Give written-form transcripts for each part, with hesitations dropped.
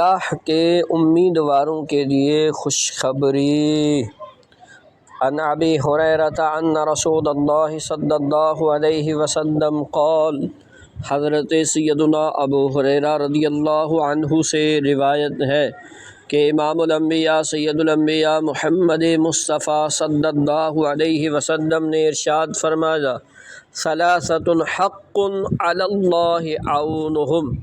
نکاح کے امیدواروں کے لیے خوشخبری۔ عن ابی ہریرہ ان رسول اللہ صلی اللہ علیہ وسلم قال، حضرت سیدنا ابو ہریرہ رضی اللہ عنہ سے روایت ہے کہ امام الانبیاء سید الانبیاء محمد مصطفیٰ صلی اللہ علیہ وسلم نے ارشاد فرمایا، ثلاثۃ حق علی اللہ عونہم۔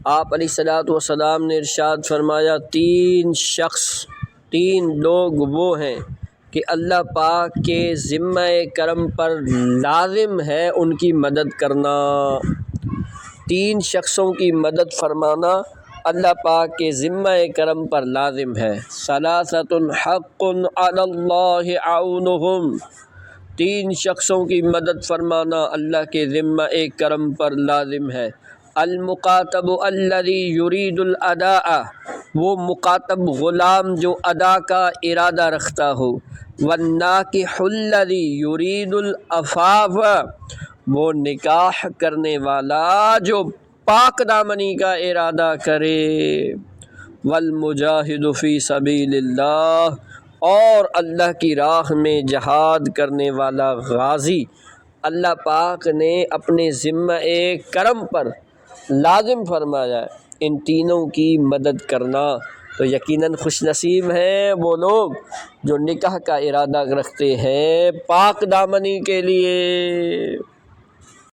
آپ علیہ الصلوۃ والسلام نے ارشاد فرمایا، تین لوگ وہ ہیں کہ اللہ پاک کے ذمہ کرم پر لازم ہے ان کی مدد کرنا۔ تین شخصوں کی مدد فرمانا اللہ پاک کے ذمہ کرم پر لازم ہے۔ ثلاثۃ حق علی اللہ عونہم، تین شخصوں کی مدد فرمانا اللہ کے ذمہ کرم پر لازم ہے۔ المکاتب الذی یرید الاداء، وہ مکاتب غلام جو ادا کا ارادہ رکھتا ہو۔ والناکح الذی یرید العفاف، وہ نکاح کرنے والا جو پاک دامنی کا ارادہ کرے۔ والمجاہد فی سبیل اللہ، اور اللہ کی راہ میں جہاد کرنے والا غازی اللہ پاک نے اپنے ذمہ کرم پر لازم فرمایا ہے ان تینوں کی مدد کرنا۔ تو یقیناً خوش نصیب ہیں وہ لوگ جو نکاح کا ارادہ رکھتے ہیں پاک دامنی کے لیے۔